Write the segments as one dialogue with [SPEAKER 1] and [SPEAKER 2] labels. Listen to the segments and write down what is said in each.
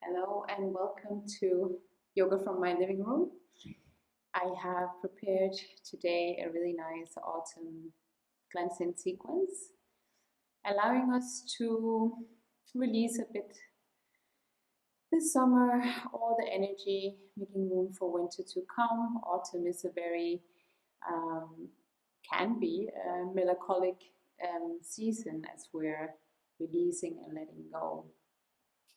[SPEAKER 1] Hello and welcome to Yoga from my living room. I have prepared today a really nice autumn cleansing sequence, allowing us to release a bit this summer, all the energy, making room for winter to come. Autumn is a very, um, can be a melancholic season as we're releasing and letting go.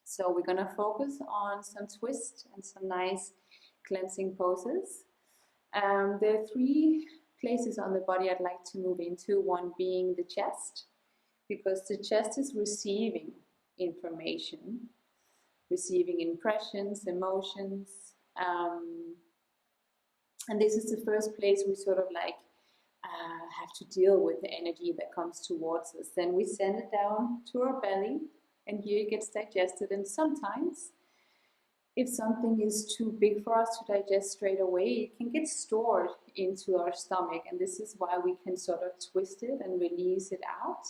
[SPEAKER 1] So we're going to focus on some twist and some nice cleansing poses. There are three places on the body I'd like to move into, one being the chest, because the chest is receiving information, receiving impressions, emotions, and this is the first place we sort of like have to deal with the energy that comes towards us. Then we send it down to our belly, and here it gets digested. And sometimes, if something is too big for us to digest straight away, it can get stored into our stomach, and this is why we can sort of twist it and release it out,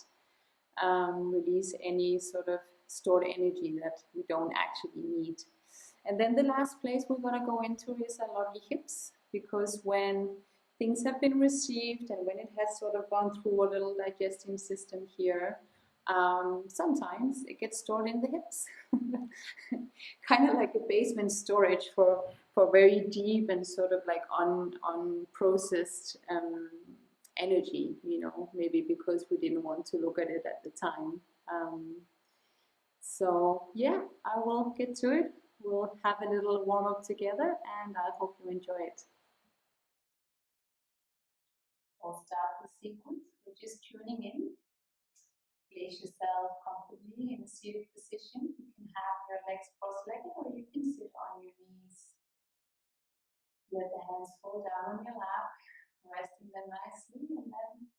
[SPEAKER 1] release any sort of stored energy that we don't actually need. And then the last place we're going to go into is our lovely hips, because when things have been received and when it has sort of gone through a little digesting system here, sometimes it gets stored in the hips. Kind of like a basement storage for very deep and sort of like unprocessed energy, maybe because we didn't want to look at it at the time. So yeah, I will get to it. We'll have a little warm up together, and I hope you enjoy it. We'll start the sequence. We're just tuning in. Place yourself comfortably in a seated position. You can have your legs cross-legged, or you can sit on your knees. Let the hands fall down on your lap, resting them nicely, and then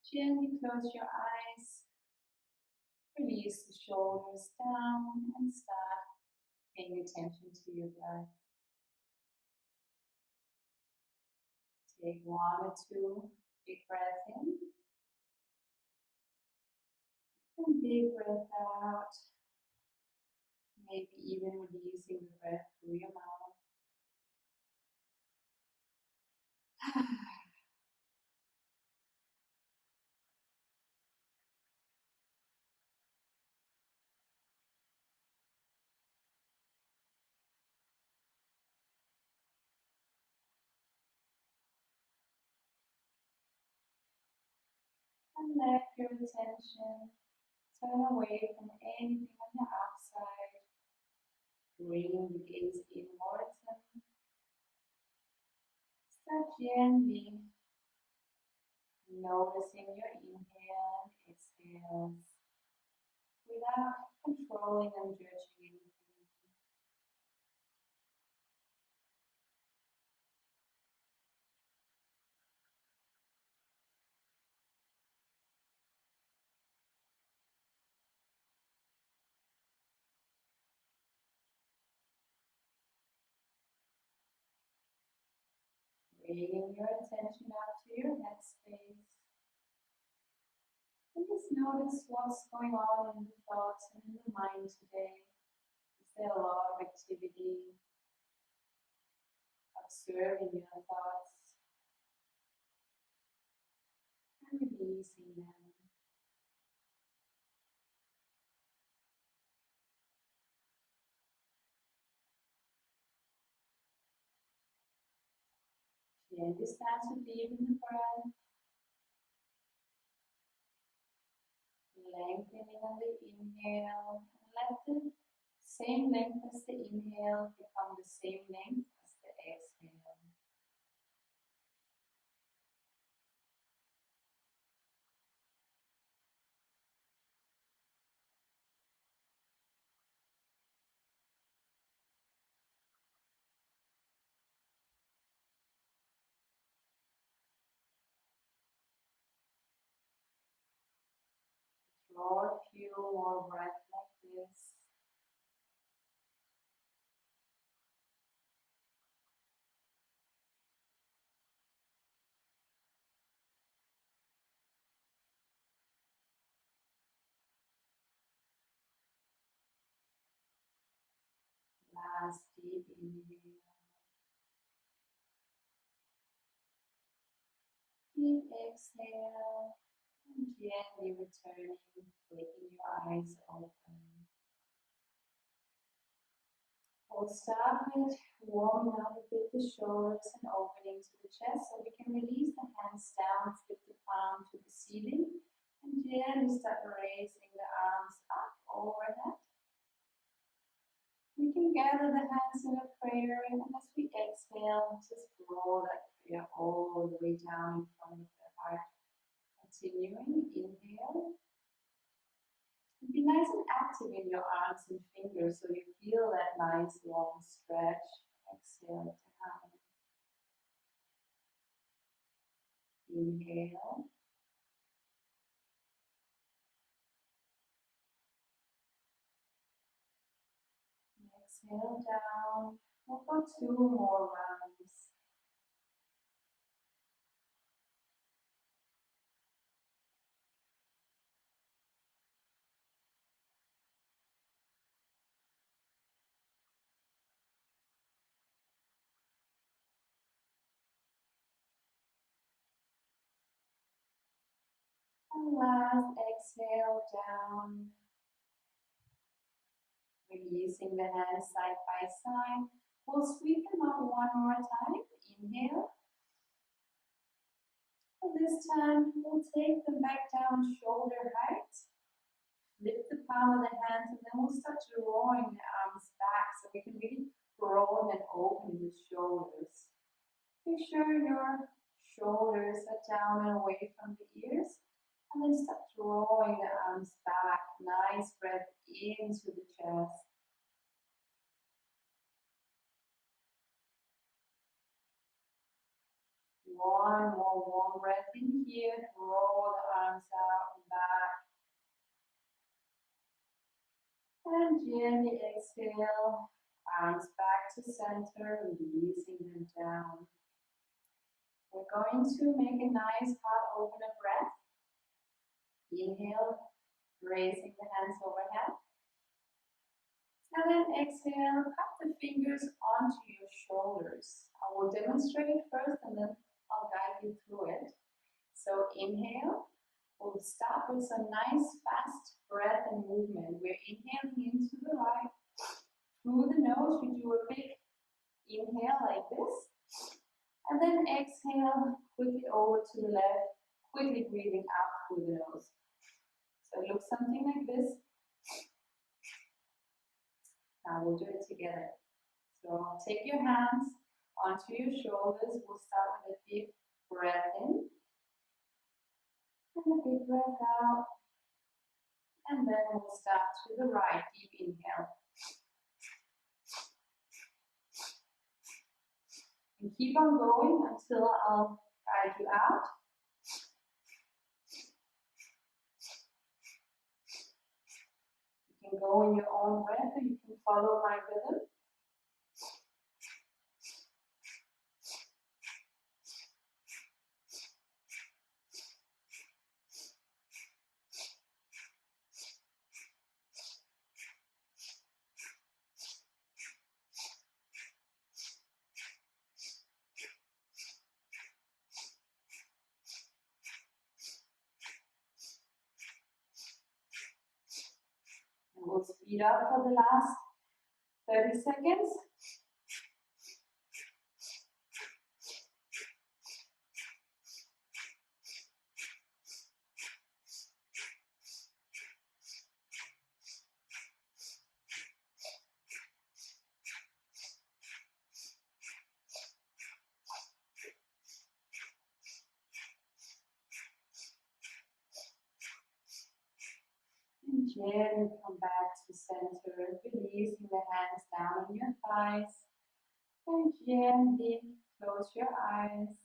[SPEAKER 1] gently close your eyes. Release the shoulders down and start paying attention to your breath. Take one or two big breaths in, and big breath out. Maybe even releasing the breath through your mouth. And let your attention turn away from anything on the outside. Bring the gaze inwards and start gently noticing your inhale and exhales without controlling and judging anything. Bringing your attention up to your head space. And just notice what's going on in the thoughts and in the mind today. Is there a lot of activity? Observing your thoughts and releasing them. Gently start to deepen the breath. Lengthening on the inhale, and let the same length as the inhale become the same length as the exhale. Draw a few more breaths like this. last deep inhale. Deep exhale. And gently returning, flicking your eyes open. We'll start with warming up a bit the shoulders and opening to the chest so we can release the hands down, flip the palm to the ceiling, and gently start raising the arms up overhead. We can gather the hands in a prayer, and as we exhale, just roll that prayer all the way down in front of the heart. Continuing, inhale. Be nice and active in your arms and fingers so you feel that nice long stretch. Exhale down. Inhale. Exhale down. We'll go 2 more rounds. And last exhale down. Releasing the hands side by side. We'll sweep them up one more time. Inhale. And this time we'll take them back down shoulder height. Lift the palm of the hands and then we'll start drawing the arms back so we can really broaden and open the shoulders. Make sure your shoulders are down and away from the ears. And then start drawing the arms back. Nice breath into the chest. One more warm breath in here. Draw the arms out and back. And gently exhale. Arms back to center, releasing them down. We're going to make a nice heart opener breath. Inhale, raising the hands overhead. And then exhale, cup the fingers onto your shoulders. I will demonstrate it first and then I'll guide you through it. So inhale, we'll start with some nice fast breath and movement. We're inhaling into the right. Through the nose, we do a big inhale like this. And then exhale, quickly over to the left, quickly breathing out through the nose. So it looks something like this. Now we'll do it together. So take your hands onto your shoulders. We'll start with a deep breath in. And a big breath out. And then we'll start to the right, deep inhale. And keep on going until I'll guide you out. You can go in your own breath or you can follow my rhythm. We'll speed up for the last 30 seconds. And gently come back to center, releasing the hands down on your thighs. And gently close your eyes.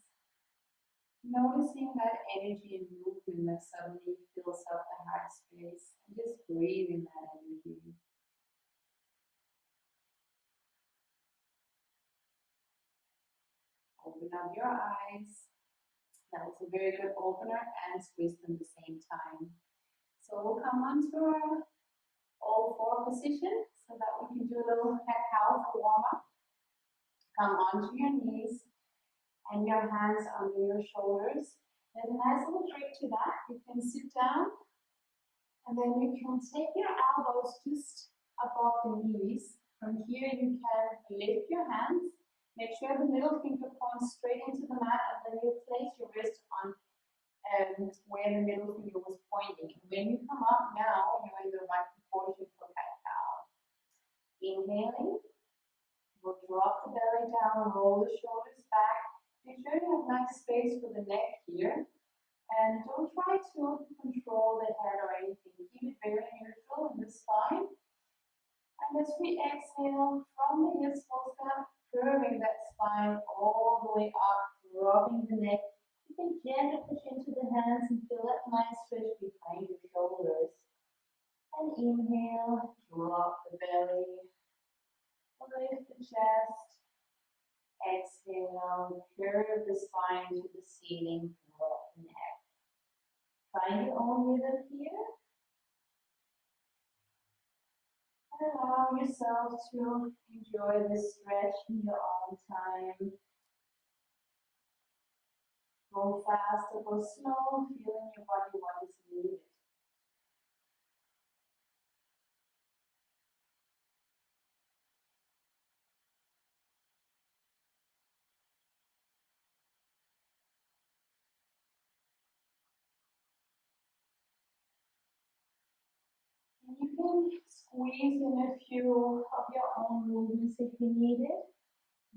[SPEAKER 1] Noticing that energy and movement that suddenly fills up the heart space. And just breathe in that energy. Open up your eyes. That was a very good opener and twist at the same time. So we'll come onto our all four position so that we can do a little cat cow for Come onto your knees and your hands under your shoulders. There's a nice little trick to that. You can sit down and then you can take your elbows just above the knees. From here you can lift your hands. Make sure the middle finger points straight into the mat, and then you place your wrist on where the middle finger was pointing. When you come up now, you're in the right proportion for cat cow. Inhaling, we'll drop the belly down, roll the shoulders back. Make sure you have nice space for the neck here. And don't try to control the head or anything. Keep it very neutral in the spine. And as we exhale from the hips, we'll start curving that spine all the way up, dropping the neck. You can gently push into the hands and feel that nice stretch behind your shoulders. And inhale, drop the belly, lift the chest. Exhale, curve the spine to the ceiling, drop the neck. Find your own rhythm here. And allow yourself to enjoy this stretch in your own time. Go fast or go slow, feel in your body what is needed. And you can squeeze in a few of your own movements if you need it.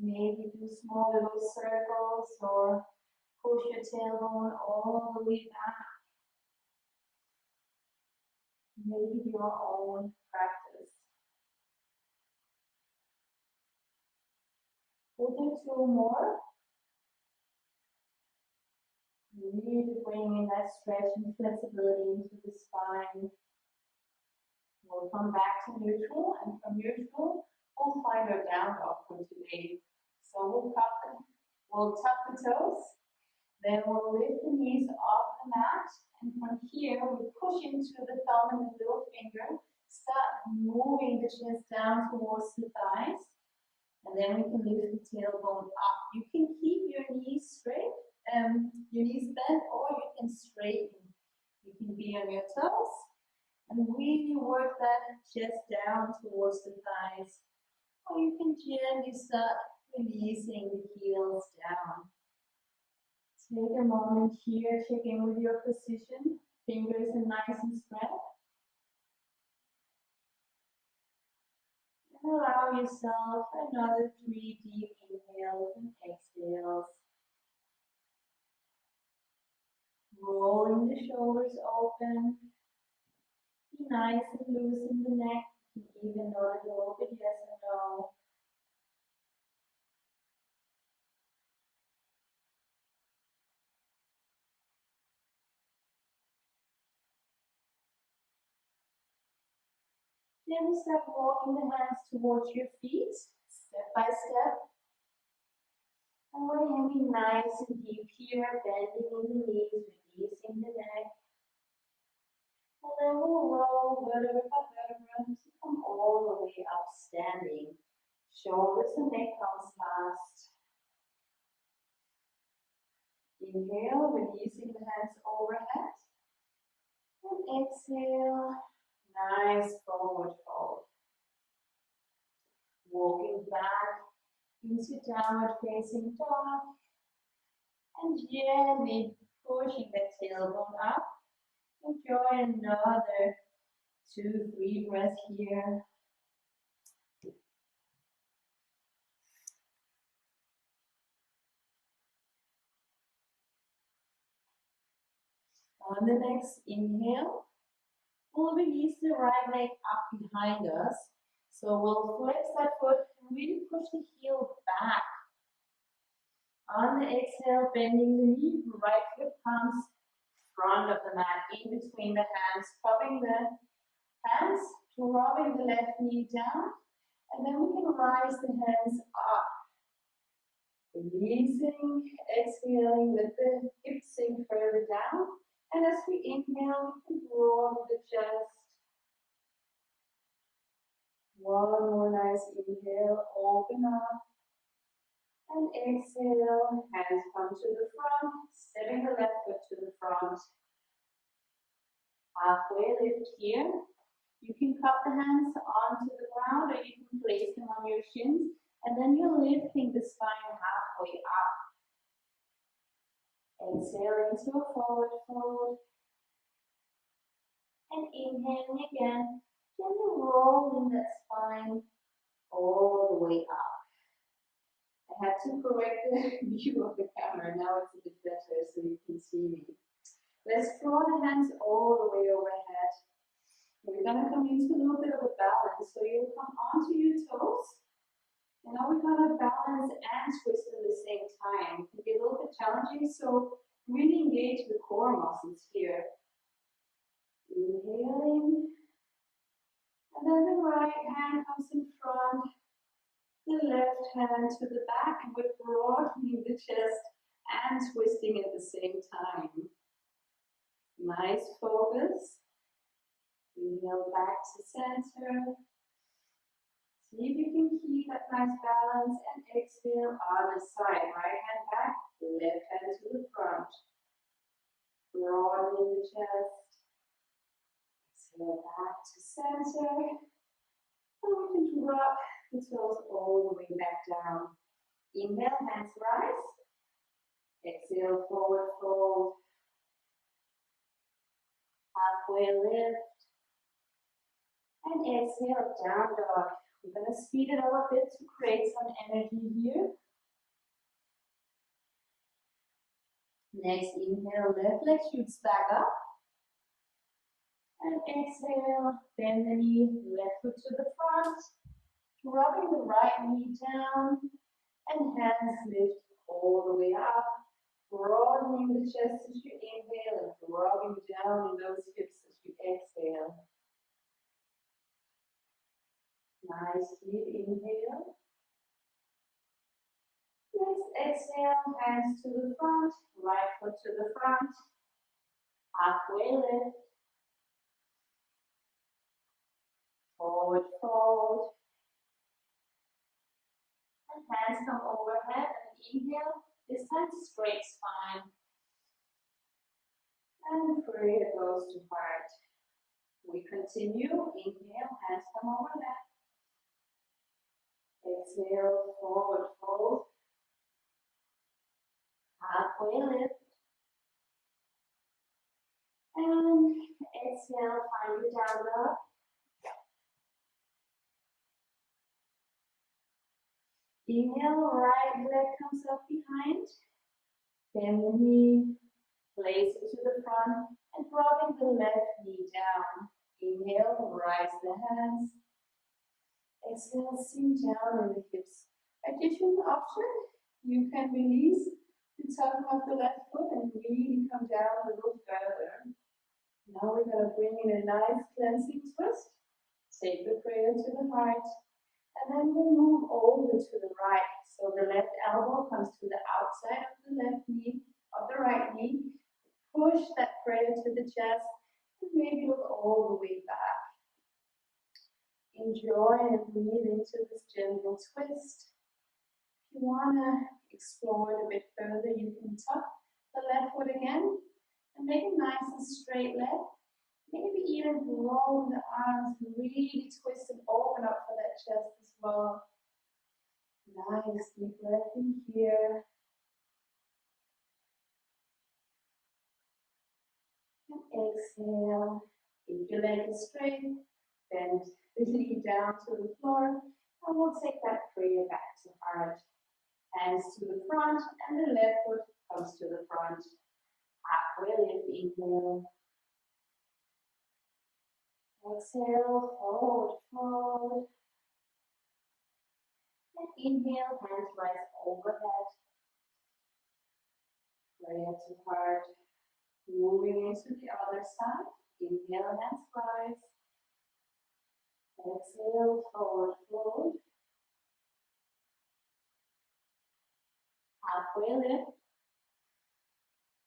[SPEAKER 1] Maybe do small little circles or push your tailbone all the way back. Make it your own practice. We'll do two more. Really bring in that stretch and flexibility into the spine. We'll come back to neutral, and from neutral, we'll find our down dog for today. So we'll tuck the toes, then we'll lift the knees off the mat, and from here, we push into the thumb and the middle finger, start moving the chest down towards the thighs, and then we can lift the tailbone up. You can keep your knees straight, your knees bent, or you can straighten. You can be on your toes, and really work that chest down towards the thighs. Or you can gently start releasing the heels down. Take a moment here, check in with your position. Fingers are nice and spread. And allow yourself another 3 deep inhales and exhales. Rolling the shoulders open. Be nice and loose in the neck. You can even nod a little bit, yes or no. Then start walking the hands towards your feet, step by step. And we're hanging nice and deep here, bending in the knees, releasing the neck. And then we'll roll vertebra by vertebra to come all the way up standing. Shoulders and neck comes last. Inhale, releasing the hands overhead. And exhale, nice forward fold. Walking back into downward facing dog. And gently pushing the tailbone up. Enjoy another 2-3 breaths here. On the next inhale, we'll release the right leg up behind us. So we'll flex that foot and really push the heel back. On the exhale, bending the knee, right foot comes front of the mat, in between the hands, cupping the hands, dropping the left knee down, and then we can rise the hands up. Releasing, exhaling, let the hips sink further down. And as we inhale, we can broaden the chest. One more nice inhale, open up. And exhale, hands come to the front, stepping the left foot to the front. Halfway lift here. You can cup the hands onto the ground or you can place them on your shins. And then you're lifting the spine halfway up. Exhale into a forward fold. And inhaling again, gently rolling that spine all the way up. I had to correct the view of the camera. Now it's a bit better so you can see me. Let's draw the hands all the way overhead. We're going to come into a little bit of a balance. So you'll come onto your toes. And now we're going to balance and twist at the same time. It can be a little bit challenging, so really engage the core muscles here. Inhaling. And then the right hand comes in front. The left hand to the back, and we're broadening the chest and twisting at the same time. Nice focus. Inhale back to center. See if you can keep that nice balance, and exhale other side. Right hand back, left hand to the front. Broadening the chest. Exhale back to center. And we can drop the toes all the way back down. Inhale, hands rise. Exhale, forward fold. Halfway lift. And exhale, down dog. We're going to speed it up a bit to create some energy here. Next inhale, left leg shoots back up. And exhale, bend the knee, left foot to the front. Dropping the right knee down. And hands lift all the way up. Broadening the chest as you inhale and dropping down in those hips as you exhale. Nice deep inhale. Next exhale, hands to the front, right foot to the front. Halfway lift. Forward fold. And hands come overhead and inhale. This time straight spine. And prayer goes to heart. We continue. Inhale, hands come overhead. Exhale, forward fold. Halfway lift. And exhale, find your down dog. Inhale, right leg comes up behind. Bend the knee, place it to the front, and dropping the left knee down. Inhale, rise the hands. Exhale, sink down in the hips. Additional option, you can release the top of the left foot and really come down a little further. Now we're going to bring in a nice cleansing twist. Take the prayer to the heart. And then we'll move over to the right. So the left elbow comes to the outside of the left knee, of the right knee. Push that prayer to the chest and maybe look all the way back. Enjoy and breathe into this gentle twist. If you want to explore it a bit further, you can tuck the left foot again and make a nice and straight leg. Maybe even roll the arms, really twist and open up for that chest as well. Nice deep breath in here. And exhale. If your leg is straight, bend the knee down to the floor. And we'll take that prayer back to heart. Hands to the front and the left foot comes to the front. Halfway lift, inhale. Exhale, forward fold. And inhale, hands rise overhead. Prayer to heart. Moving into the other side. Inhale, hands rise. Exhale, forward fold. Halfway lift.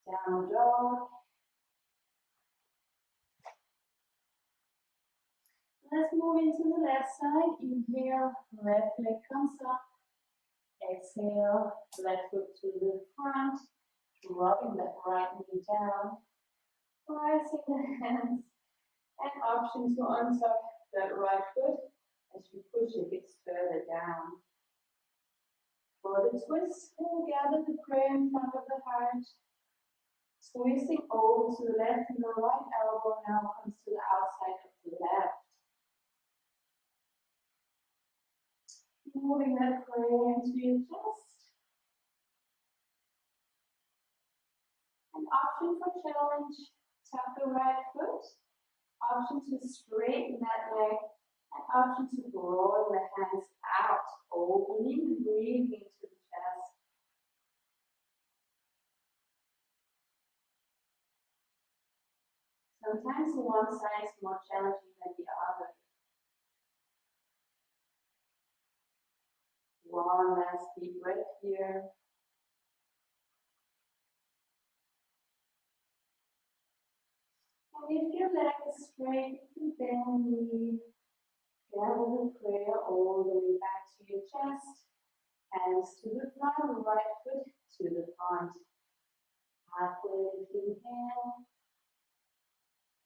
[SPEAKER 1] Down dog. Let's move into the left side. Inhale, left leg comes up. Exhale, left foot to the front, dropping that right knee down, rising the hands, and option to untuck that right foot as you push the hips further down. For the twist, we'll gather the prayer in front of the heart, twisting over to the left, and the right elbow now comes to the outside of the left. Moving that prayer into your chest. An option for challenge, tap the right foot. Option to straighten that leg. And option to draw the hands out, opening and breathing into the chest. Sometimes one side is more challenging than the other. One last deep breath here. And if your leg is straight, you can bend the knee. Gather the prayer all the way back to your chest. Hands to the front, right foot to the front. Halfway lift, inhale.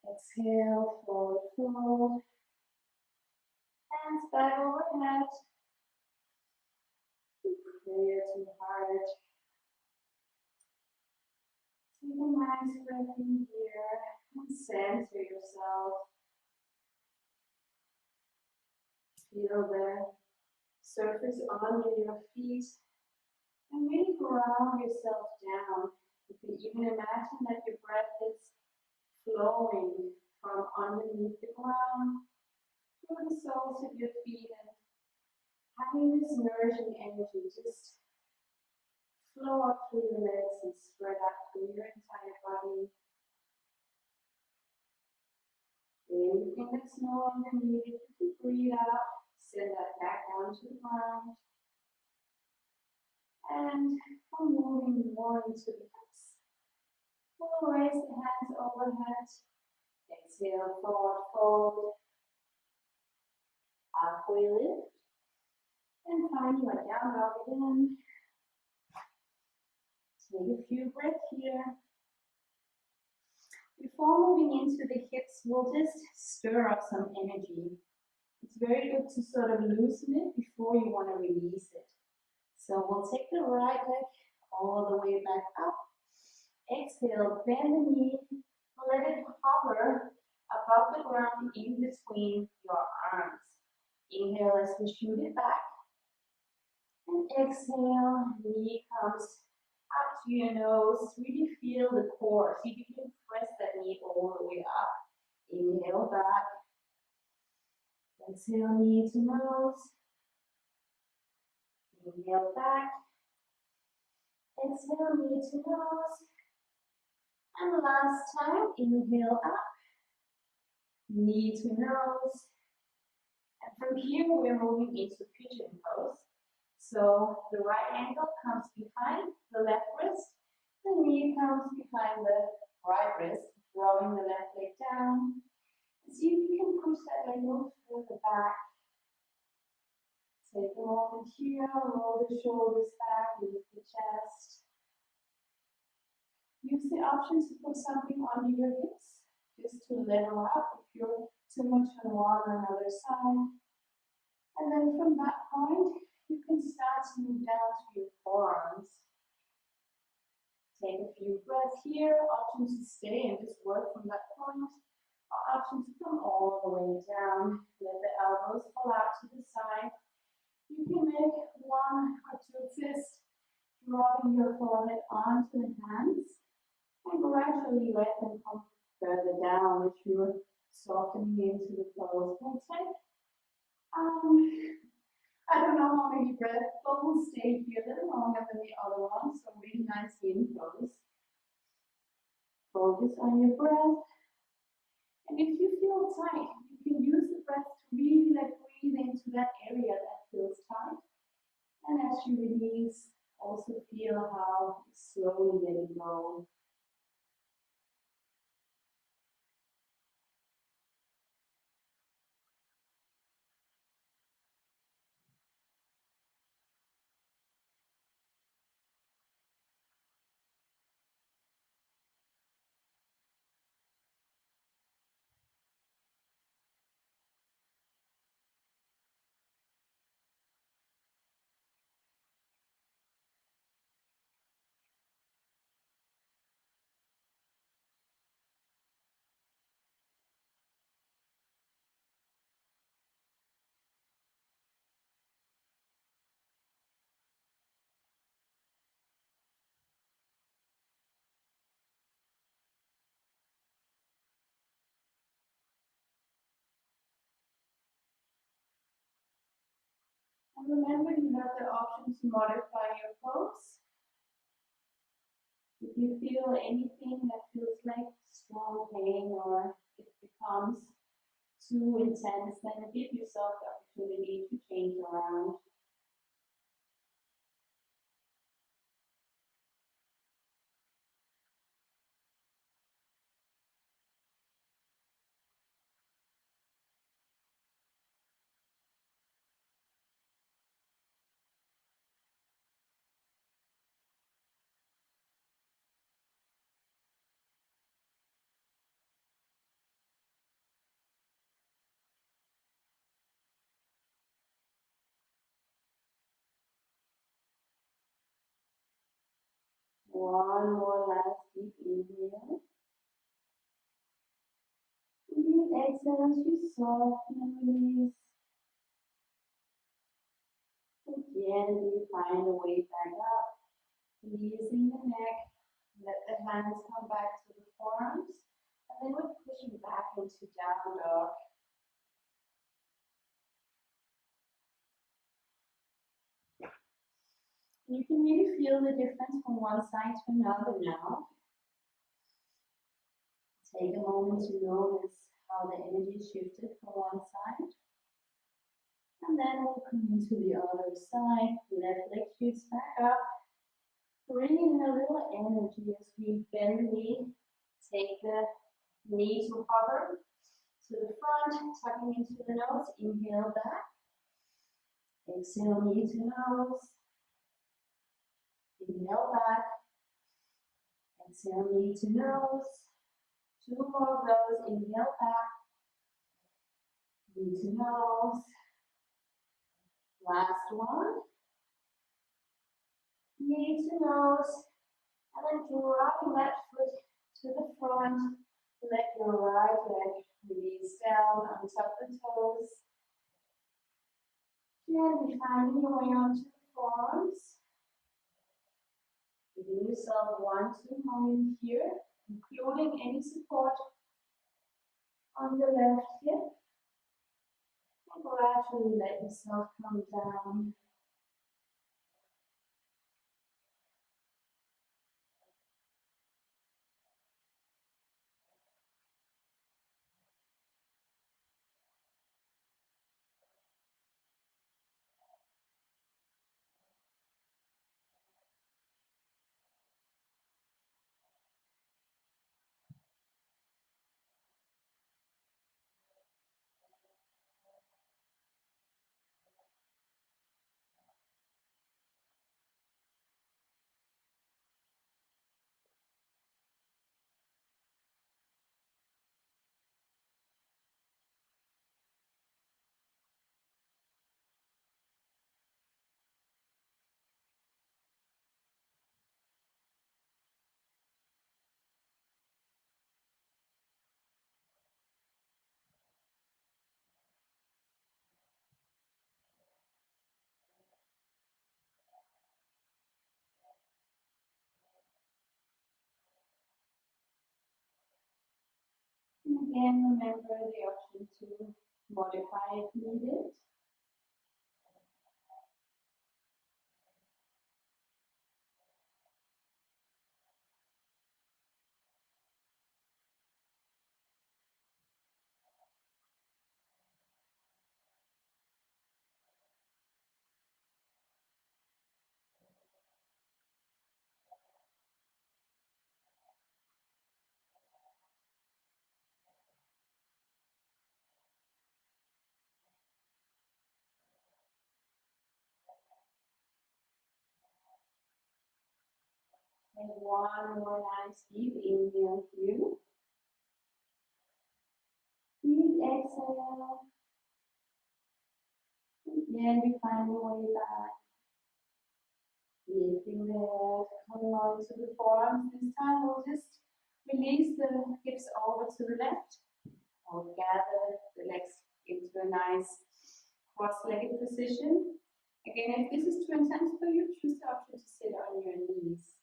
[SPEAKER 1] Exhale, forward fold. Hands back overhead. Prayer to heart. Take a nice breath in here and center yourself. Feel the surface under your feet and really ground yourself down. You can even imagine that your breath is flowing from underneath the ground through the soles of your feet and having this nourishing energy just flow up through your legs and spread out through your entire body. Anything that's no longer needed, you can breathe out, send that back down to the ground. And I'm moving more into the hips. We'll raise the hands overhead. Exhale, forward fold. Halfway lift. And find your down dog again. Take a few breaths here. Before moving into the hips, we'll just stir up some energy. It's very good to sort of loosen it before you want to release it. So we'll take the right leg all the way back up. Exhale, bend the knee, let it hover above the ground in between your arms. Inhale as we shoot it back. And exhale, knee comes up to your nose. Really feel the core. See if you can press that knee all the way up. Inhale back. Exhale, knee to nose. Inhale back. Exhale, knee to nose. And last time, inhale up. Knee to nose. And from here, we're moving into pigeon pose. So the right ankle comes behind the left wrist. The knee comes behind the right wrist, drawing the left leg down. See if you can push that leg a little further back. Take a moment here, roll the shoulders back, lift the chest. Use the option to put something under your hips, just to level up if you're too much on one or another side. And then from that point, you can start to move down to your forearms. Take a few breaths here, option to stay and just work from that point, or option to come all the way down. Let the elbows fall out to the side. You can make one or two fists, dropping your forehead onto the hands, and gradually let them come further down if you're softening into the pose. We'll take I don't know how many breaths, but we'll stay here a little longer than the other one, so really nice in pose. Focus on your breath. And if you feel tight, you can use the breath to really breathe into that area that feels tight. And as you release, also feel how it's slowly letting go. And remember, you have the option to modify your pose. If you feel anything that feels like strong pain or it becomes too intense, then give yourself the opportunity to change around. One more last deep inhale. Deep exhale as you soften and release. And gently find a way back up, releasing the neck. Let the hands come back to the forearms. And then we're pushing back into down dog. You can really feel the difference from one side to another now. Take a moment to notice how the energy shifted from one side. And then we'll come into the other side. Left leg shoots back up. Bring in a little energy as we bend the knee. Take the knee to hover to the front, tucking into the nose. Inhale back. Exhale, knee to nose. Inhale back. Exhale, knee to nose. Two more of those. Inhale back. Knee to nose. Last one. Knee to nose. And then dropping that foot to the front. Let your right leg release down on top of the toes. Gently finding your way onto the forearms. Giving yourself 1-2 moments here, including any support on the left hip. And gradually let yourself come down. And again, remember the option to modify if needed. And one more nice deep inhale here. Deep exhale. Again, we find your way back. Lifting the head, coming on to the forearms. This time we'll just release the hips over to the left. We'll gather the legs into a nice cross-legged position. Again, if this is too intense for you, choose the option to sit on your knees.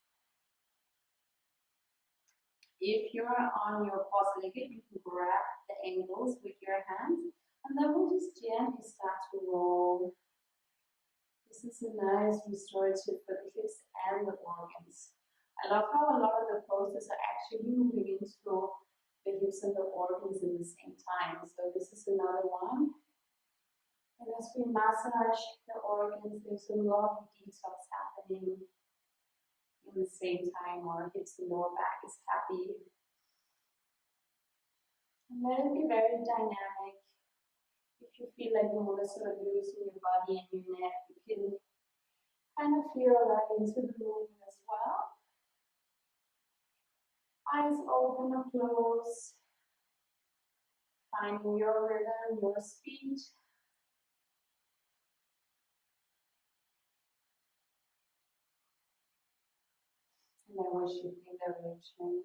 [SPEAKER 1] If you're on your cross-legged, you can grab the ankles with your hands, and then we'll just gently start to roll This is a nice restorative for the hips and the organs. I love how a lot of the poses are actually moving into the hips and the organs in the same time. So this is another one. And as we massage the organs, there's a lovely detox happening in the same time. Our hips and lower back is happy. And let it be very dynamic. If you feel like you want to sort of loosen your body and your neck, you can kind of feel that into the movement as well. Eyes open or close. Finding your rhythm, your speed. And then we're shifting direction.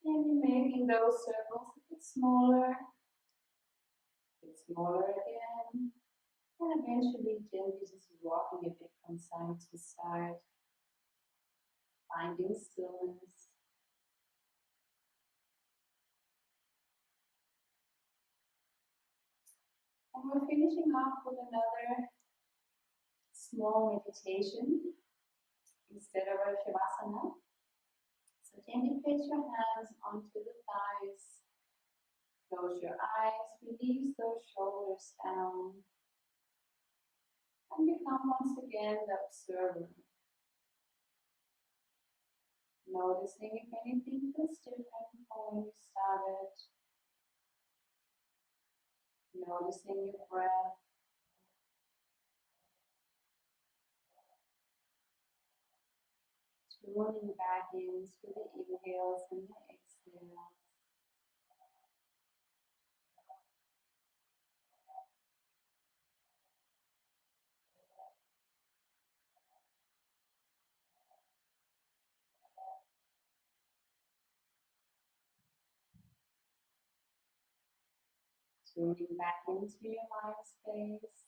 [SPEAKER 1] Maybe making those circles a bit smaller again. And eventually gently just rocking a bit from side to side. Finding stillness. And we're finishing off with another small meditation instead of a shavasana. So gently place your hands onto the thighs. Close your eyes, release those shoulders down. And become once again the observer. Noticing if anything feels different from when you started. Noticing your breath. Tuning back into the inhales and the exhales. Tuning back into your mind space.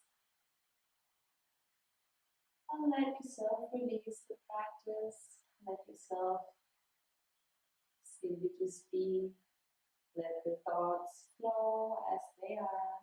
[SPEAKER 1] And let yourself release the practice. Let yourself simply just be. Let the thoughts flow as they are.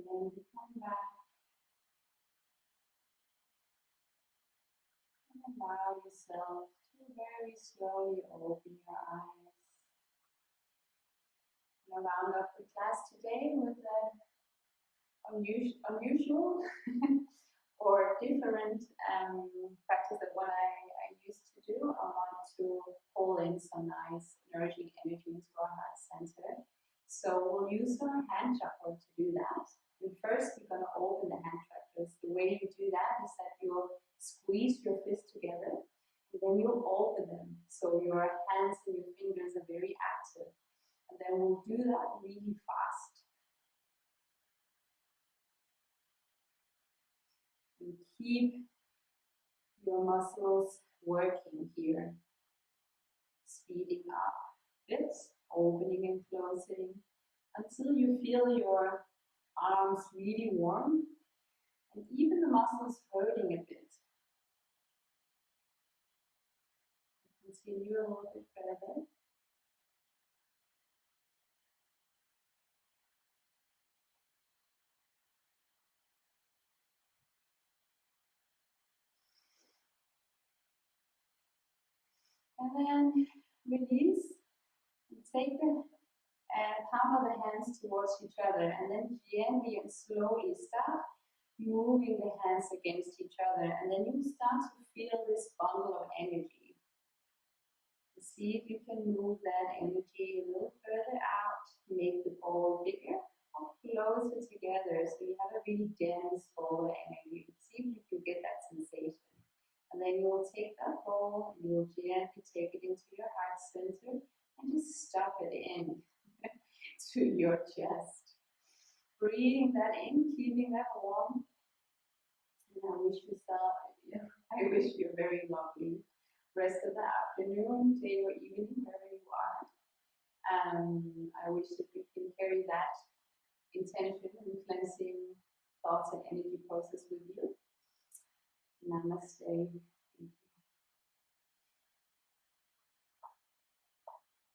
[SPEAKER 1] Then you come back and allow yourself to very slowly open your eyes. I'm going to round up the class today with an unusual or different practice than what I used to do. I want to pull in some nice nourishing energy into our heart center. So we'll use our hand chakra to do that. And first, you're going to open the hand chakras. The way you do that is that you'll squeeze your fists together, and then you'll open them. So your hands and your fingers are very active. And then we'll do that really fast. And keep your muscles working here. Speeding up bits, opening and closing, until you feel your arms really warm and even the muscles hurting a bit. Continue a little bit further. And then release and take the palm of the hands towards each other, and then gently and slowly start moving the hands against each other, and then you start to feel this bundle of energy. See if you can move that energy a little further out, make the ball bigger or closer together so you have a really dense ball of energy. See if you can get that sensation. And then you will take that ball and you will gently take it into your heart center and just stuff it in to your chest. Breathing that in, keeping that warm. And I wish you a very lovely rest of the afternoon, day, or evening, wherever you are. I wish that you can carry that intention and cleansing thoughts and energy process with you. Namaste.